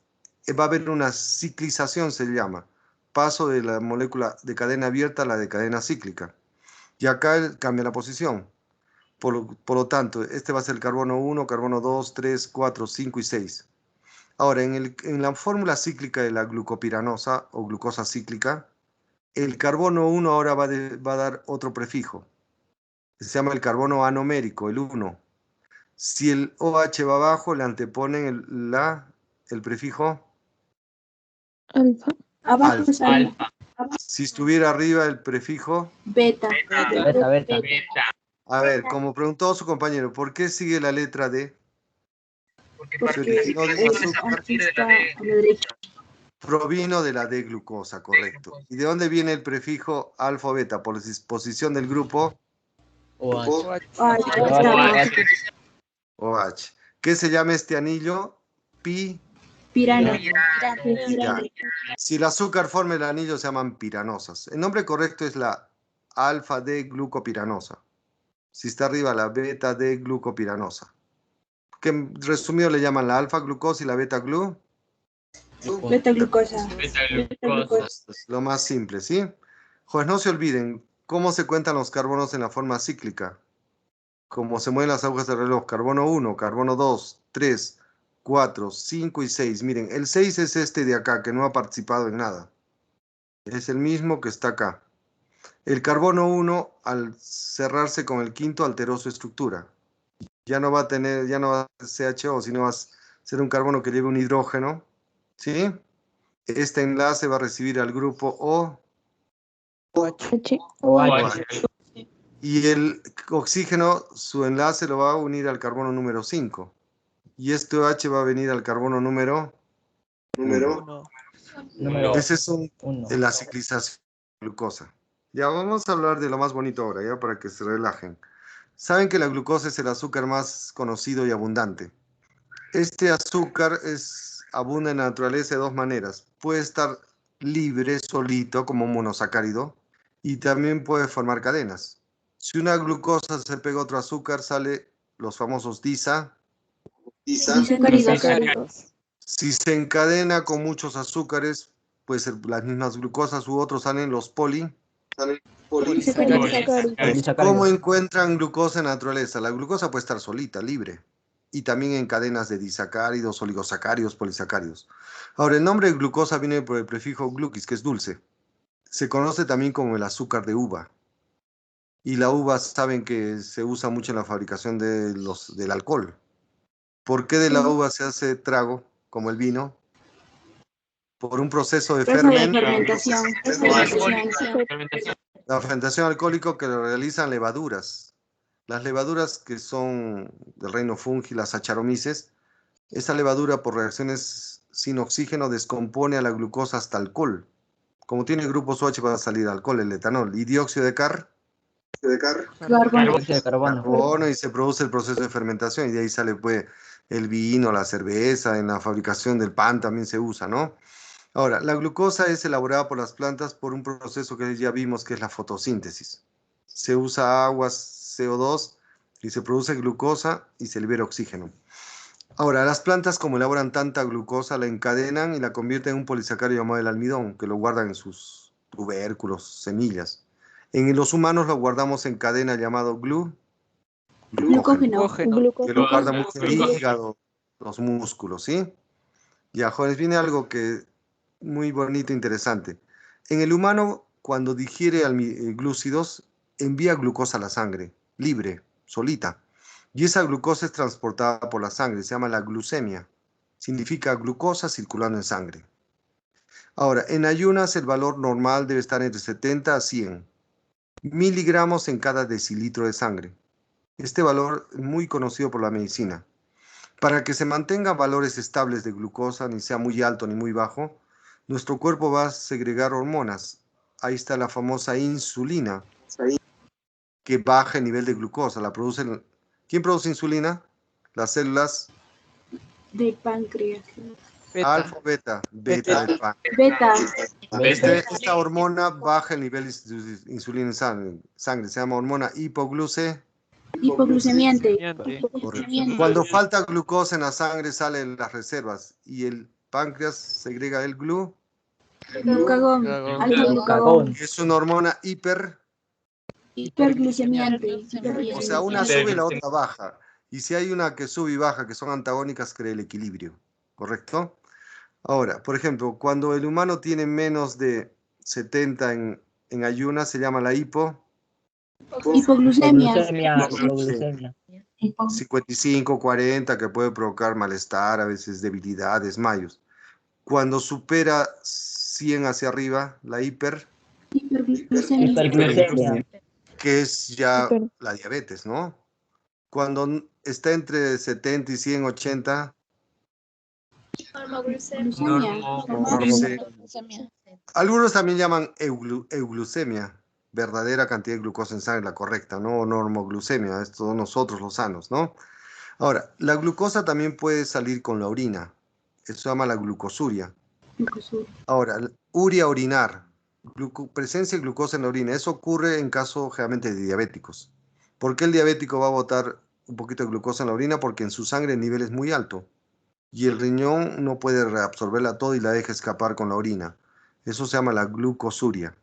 va a haber una ciclización, se llama. Paso de la molécula de cadena abierta a la de cadena cíclica. Y acá cambia la posición. Por lo tanto, este va a ser el carbono 1, carbono 2, 3, 4, 5 y 6. Ahora, en la fórmula cíclica de la glucopiranosa o glucosa cíclica, el carbono 1 ahora va a dar otro prefijo. Se llama el carbono anomérico, el 1. Si el OH va abajo, le anteponen el prefijo Alfa. Abajo alfa. es alfa. Si estuviera arriba, el prefijo Beta. Beta. A ver, como preguntó su compañero, ¿por qué sigue la letra D? Porque Se originó de un azúcar, Aquí está a la derecha. provino de la D-glucosa, correcto. ¿Y de dónde viene el prefijo alfa o beta? Por la disposición del grupo Ah, aquí está. OH. ¿Qué se llama este anillo? Pi. Pirano. Ya. Si el azúcar forma el anillo, se llaman piranosas. El nombre correcto es la alfa D-glucopiranosa. Si está arriba, la beta D-glucopiranosa. Que en resumido le llaman la alfa glucosa y la beta glu. Beta glucosa. Es lo más simple, ¿sí? Pues no se olviden cómo se cuentan los carbonos en la forma cíclica. Como se mueven las agujas del reloj. Carbono 1, carbono 2, 3, 4, 5 y 6. Miren, el 6 es este de acá, que no ha participado en nada. Es el mismo que está acá. El carbono 1, al cerrarse con el quinto, alteró su estructura. Ya no va a ser CHO, sino va a ser un carbono que lleve un hidrógeno. ¿Sí? Este enlace va a recibir al grupo OH. Y el oxígeno, su enlace lo va a unir al carbono número 5. Y este OH va a venir al carbono número 1. Ese es la ciclización de glucosa. Ya vamos a hablar de lo más bonito ahora, ya para que se relajen. Saben que la glucosa es el azúcar más conocido y abundante. Este azúcar abunda en la naturaleza de dos maneras. Puede estar libre, solito, como un monosacárido, y también puede formar cadenas. Si una glucosa se pega a otro azúcar, sale los famosos Disacáridos. Si se encadena con muchos azúcares, puede ser las mismas glucosas u otros, salen los Disacáridos. ¿Cómo encuentran glucosa en la naturaleza? La glucosa puede estar solita, libre, y también en cadenas de disacáridos, oligosacáridos, polisacáridos. Ahora, el nombre de glucosa viene por el prefijo gluquis, que es dulce. Se conoce también como el azúcar de uva. Y la uva saben que se usa mucho en la fabricación del alcohol. ¿Por qué de la uva se hace trago, como el vino? Por un proceso de Fermentación. La fermentación alcohólica que lo realizan levaduras. Las levaduras que son del reino fungi, las Saccharomyces, esa levadura por reacciones sin oxígeno descompone a la glucosa hasta alcohol. Como tiene grupos OH va a salir alcohol, el etanol. Y dióxido de carbono y se produce el proceso de fermentación y de ahí sale pues el vino, la cerveza, en la fabricación del pan también se usa, ¿no? Ahora, la glucosa es elaborada por las plantas por un proceso que ya vimos que es la fotosíntesis. Se usa agua, CO2 y se produce glucosa y se libera oxígeno. Ahora, las plantas como elaboran tanta glucosa la encadenan y la convierten en un polisacárido llamado el almidón, que lo guardan en sus tubérculos, semillas. En los humanos lo guardamos en cadena llamado Glucógeno. que lo guarda mucho el hígado, los músculos, ¿sí? Ya, jóvenes, viene algo que muy bonito e interesante. En el humano, cuando digiere glúcidos, envía glucosa a la sangre, libre, solita. Y esa glucosa es transportada por la sangre, se llama la glucemia. Significa glucosa circulando en sangre. Ahora, en ayunas el valor normal debe estar entre 70 a 100 miligramos en cada decilitro de sangre. Este valor es muy conocido por la medicina. Para que se mantengan valores estables de glucosa, ni sea muy alto ni muy bajo, nuestro cuerpo va a segregar hormonas. Ahí está la famosa insulina, que baja el nivel de glucosa. ¿Quién produce insulina? Las células Del páncreas. alfa o beta. Beta del páncreas. Beta. Esta hormona baja el nivel de insulina en sangre. Se llama hormona Hipoglucemiante. Cuando falta glucosa en la sangre salen las reservas y el páncreas segrega el Glucagón. Alfa-glucagón. es una hormona Hiperglucemiante. o sea, una sube y la otra baja. Y si hay una que sube y baja, que son antagónicas, crea el equilibrio. ¿Correcto? Ahora, por ejemplo, cuando el humano tiene menos de 70 en ayunas, se llama la Hipoglucemia. 55, 40, que puede provocar malestar, a veces debilidad, desmayos. Cuando supera 100 hacia arriba, la Hiperglucemia. que es ya la diabetes, ¿no? Cuando está entre 70 y 100, 80, algunos también llaman euglucemia, verdadera cantidad de glucosa en sangre, la correcta, ¿no? O normoglucemia, esto nosotros los sanos, ¿no? Ahora, la glucosa también puede salir con la orina, eso se llama la glucosuria. Ahora, uria, orinar, presencia de glucosa en la orina, eso ocurre en caso generalmente de diabéticos. ¿Por qué el diabético va a botar un poquito de glucosa en la orina? Porque en su sangre el nivel es muy alto y el riñón no puede reabsorberla todo y la deja escapar con la orina. Eso se llama la glucosuria.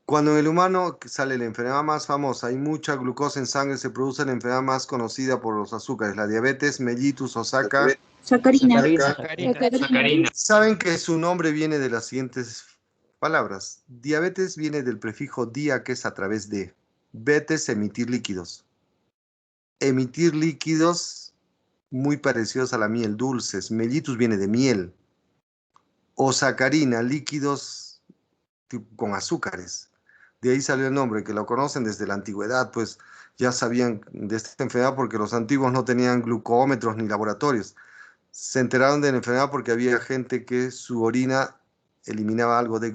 Cuando en el humano sale la enfermedad más famosa, hay mucha glucosa en sangre, se produce la enfermedad más conocida por los azúcares, la diabetes mellitus o sacarina. Saben que su nombre viene de las siguientes palabras. Diabetes viene del prefijo dia, que es a través de. Betes, emitir líquidos. Emitir líquidos muy parecidos a la miel, dulces. Mellitus viene de miel. O sacarina, líquidos con azúcares. De ahí salió el nombre, que lo conocen desde la antigüedad, pues ya sabían de esta enfermedad porque los antiguos no tenían glucómetros ni laboratorios. Se enteraron de la enfermedad porque había gente que su orina eliminaba algo de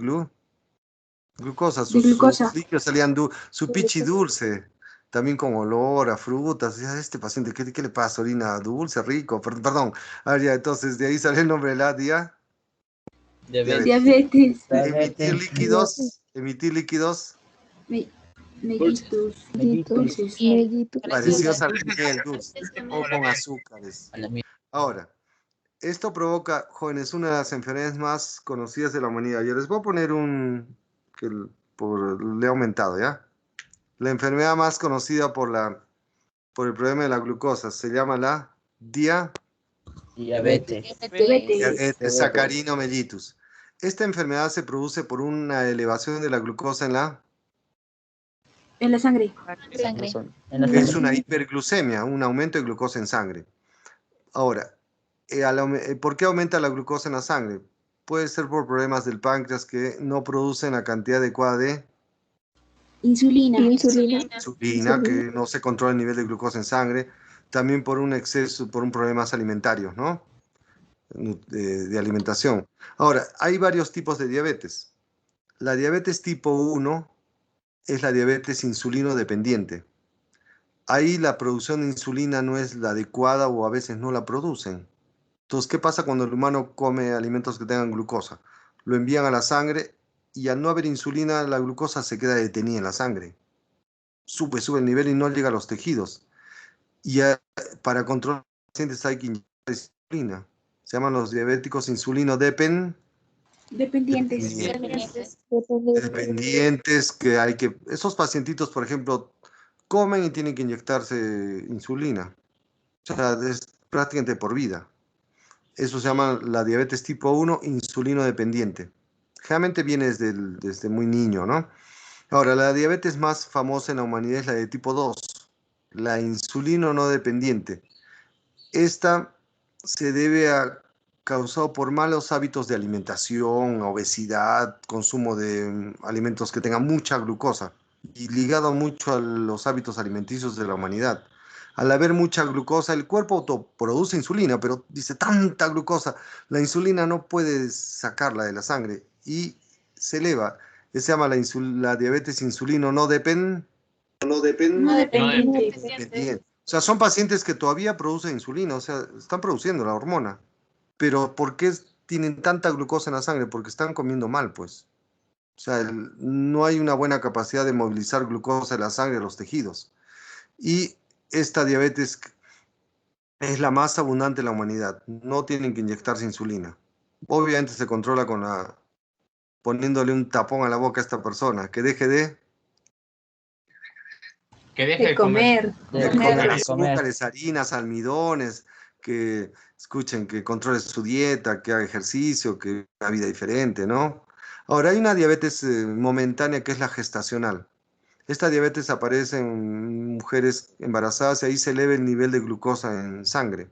glucosa. Sus líquidos salían su pichi dulce, también con olor a frutas. Ya, este paciente, ¿qué le pasa? Orina dulce, rico, perdón. Ya, entonces de ahí salió el nombre de la Diabetes. Emitir líquidos Me- Mellitus. Mellitus. Mellitus. Parecidos al miel dulce o con azúcares. A la mierda. Ahora, esto provoca, jóvenes, una de las enfermedades más conocidas de la humanidad. Yo les voy a poner le he aumentado, ¿ya? La enfermedad más conocida por el problema de la glucosa se llama la Diabetes. diabetes sacarino mellitus. Esta enfermedad se produce por una elevación de la glucosa en En la sangre. En la es sangre. una hiperglucemia, un aumento de glucosa en sangre. Ahora, ¿por qué aumenta la glucosa en la sangre? Puede ser por problemas del páncreas que no producen la cantidad adecuada de Insulina. insulina, que no se controla el nivel de glucosa en sangre. También por un exceso, por un problemas alimentarios, ¿no? De alimentación. Ahora, hay varios tipos de diabetes. La diabetes tipo 1 es la diabetes insulino dependiente. Ahí la producción de insulina no es la adecuada o a veces no la producen. Entonces, ¿qué pasa cuando el humano come alimentos que tengan glucosa? Lo envían a la sangre y al no haber insulina, la glucosa se queda detenida en la sangre. Sube el nivel y no llega a los tejidos. Y para controlar a los pacientes hay que inyectar insulina. Se llaman los diabéticos insulino Dependientes. dependientes, esos pacientitos, por ejemplo, comen y tienen que inyectarse insulina. O sea, es prácticamente por vida. Eso se llama la diabetes tipo 1, insulino dependiente. Generalmente viene desde muy niño, ¿no? Ahora, la diabetes más famosa en la humanidad es la de tipo 2, la insulino no dependiente. Esta se debe a causado por malos hábitos de alimentación, obesidad, consumo de alimentos que tengan mucha glucosa y ligado mucho a los hábitos alimenticios de la humanidad. Al haber mucha glucosa, el cuerpo autoproduce insulina, pero dice tanta glucosa, la insulina no puede sacarla de la sangre y se eleva. Se llama la diabetes insulino no dependiente. O sea, son pacientes que todavía producen insulina, o sea, están produciendo la hormona. Pero ¿por qué tienen tanta glucosa en la sangre? Porque están comiendo mal, pues. O sea, no hay una buena capacidad de movilizar glucosa en la sangre a los tejidos. Y esta diabetes es la más abundante en la humanidad. No tienen que inyectarse insulina. Obviamente se controla poniéndole un tapón a la boca a esta persona, que deje de De comer. comer azúcares, harinas, almidones, que escuchen, que controle su dieta, que haga ejercicio, que viva una vida diferente, ¿no? Ahora, hay una diabetes momentánea que es la gestacional. Esta diabetes aparece en mujeres embarazadas y ahí se eleva el nivel de glucosa en sangre,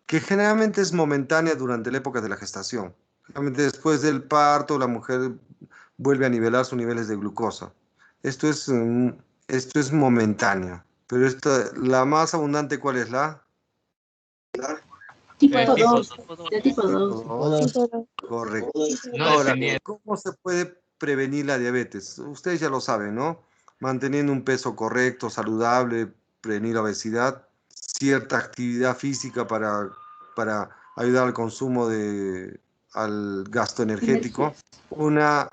que generalmente es momentánea durante la época de la gestación. Generalmente después del parto, la mujer vuelve a nivelar sus niveles de glucosa. Esto es momentáneo, pero la más abundante, ¿cuál es Tipo Tipo 2. dos. De tipo 2. Correcto. No Ahora, dependiente. ¿cómo se puede prevenir la diabetes? Ustedes ya lo saben, ¿no? Manteniendo un peso correcto, saludable, prevenir la obesidad, cierta actividad física para ayudar al consumo al gasto energético, una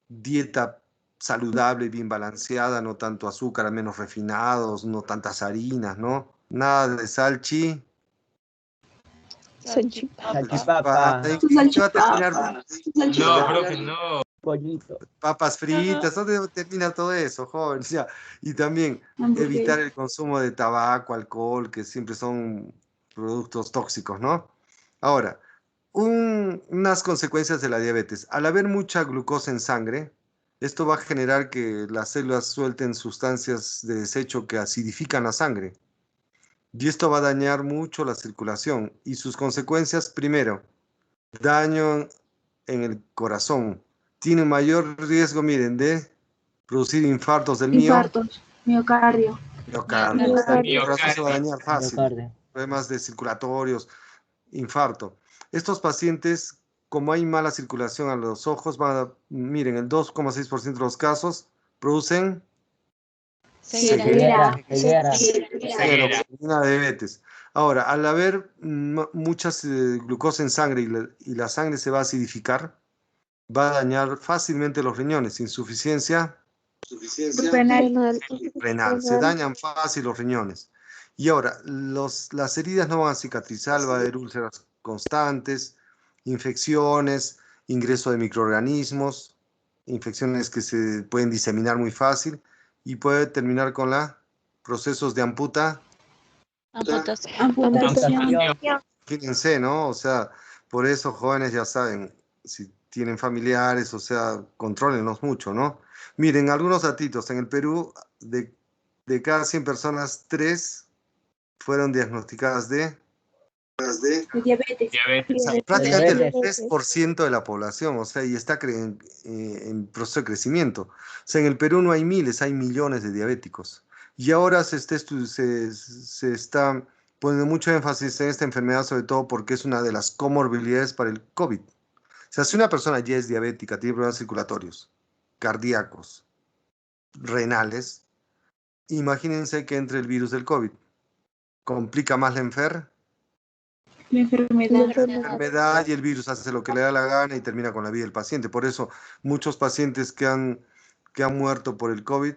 dieta saludable, bien balanceada, no tanto azúcar, menos refinados, no tantas harinas, ¿no? Nada de Salchipapa. ¿Qué va a terminar? No, profe, no. Pollito. Papas fritas, ¿dónde termina todo eso, joven? O sea, y también evitar el consumo de tabaco, alcohol, que siempre son productos tóxicos, ¿no? Ahora, unas consecuencias de la diabetes. Al haber mucha glucosa en sangre, esto va a generar que las células suelten sustancias de desecho que acidifican la sangre. Y esto va a dañar mucho la circulación. Y sus consecuencias, primero, daño en el corazón. Tiene mayor riesgo, miren, de producir infartos del Infartos. Miocardio. miocardio. El corazón se va a dañar fácil. Miocardio. Problemas de circulatorios, infarto. Estos pacientes, como hay mala circulación a los ojos, miren, el 2,6% de los casos producen Ceguera. una diabetes. Ahora, al haber muchas glucosa en sangre y la sangre se va a acidificar, va a dañar fácilmente los riñones, insuficiencia Suficiencia. Renal. renal. Se dañan fácil los riñones. Y ahora, las heridas no van a cicatrizar, va a haber úlceras constantes, infecciones, ingreso de microorganismos, infecciones que se pueden diseminar muy fácil y puede terminar con procesos de Amputación. Fíjense, ¿no? O sea, por eso jóvenes ya saben, si tienen familiares, o sea, contrólenlos mucho, ¿no? Miren, algunos datitos. En el Perú, de cada 100 personas, 3 fueron diagnosticadas de Diabetes. Diabetes. o sea, prácticamente el 3% de la población, o sea, y está en proceso de crecimiento. O sea, en el Perú no hay miles, hay millones de diabéticos. Y ahora se está poniendo mucho énfasis en esta enfermedad, sobre todo porque es una de las comorbilidades para el COVID. O sea, si una persona ya es diabética, tiene problemas circulatorios, cardíacos, renales, imagínense que entre el virus del COVID. Complica más la La enfermedad. enfermedad y el virus hace lo que le da la gana y termina con la vida del paciente. Por eso, muchos pacientes que han muerto por el COVID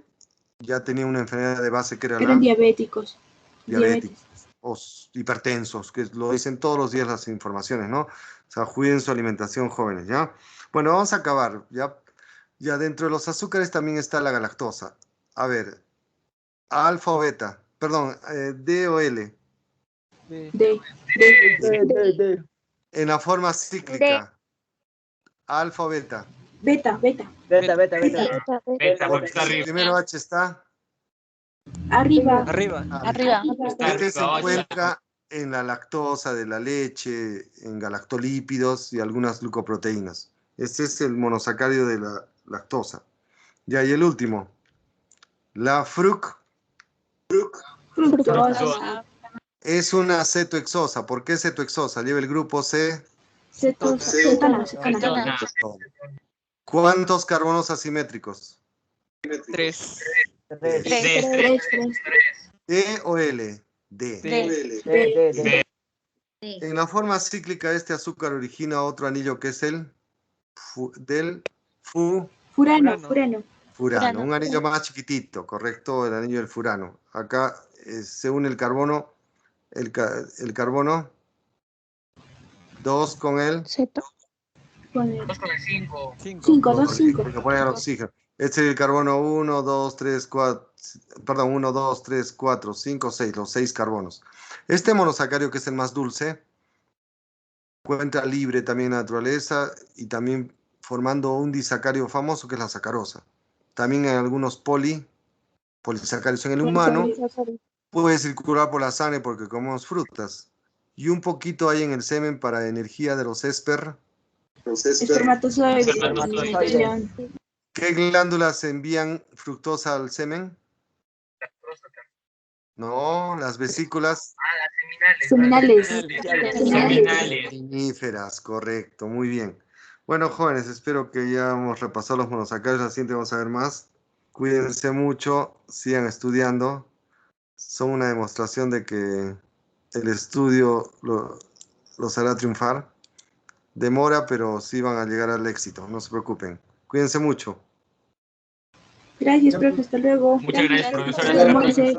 ya tenían una enfermedad de base que era Eran diabéticos. diabéticos o hipertensos, que lo dicen todos los días las informaciones, ¿no? O sea, cuiden su alimentación, jóvenes, ¿ya? Bueno, vamos a acabar. Ya dentro de los azúcares también está la galactosa. A ver, alfa o beta, perdón, D o L. D. En la forma cíclica, alfa o beta. Beta. Beta, porque está El arriba. primero H está. Arriba. Arriba. Arriba. Este se arriba, encuentra en la lactosa de la leche, en galactolípidos y algunas glucoproteínas. Este es el monosacárido de la lactosa. Ya, y el último, la Fructosa. es una cetohexosa. ¿Por qué cetohexosa? Lleva el grupo C. Cetona. ¿Cuántos carbonos asimétricos? 3. D. ¿E o L? D. D. En la forma cíclica, este azúcar origina otro anillo que es el Furano. furano, un anillo más chiquitito, correcto, el anillo del furano. Acá se une el carbono, el carbono 2 con el Con el 5. 5. porque pone el oxígeno. Este es el carbono 1, 2, 3, 4, perdón, 1, 2, 3, 4, 5, 6, los 6 carbonos. Este monosacárido, que es el más dulce, encuentra libre también en la naturaleza y también formando un disacárido famoso que es la sacarosa. También en algunos polisacáridos en el humano puede circular por la sangre porque comemos frutas. Y un poquito hay en el semen para energía de los espermatozoides. ¿Qué glándulas envían fructosa al semen? No, las vesículas Seminales. seminales, correcto, muy bien. Bueno, jóvenes, espero que ya hemos repasado los monosacáridos, la siguiente vamos a ver más. Cuídense mucho, sigan estudiando. Son una demostración de que el estudio los hará triunfar. Demora, pero sí van a llegar al éxito, no se preocupen. Cuídense mucho. Gracias, profe. Hasta luego. Muchas gracias, profesor. Hasta luego, Monse.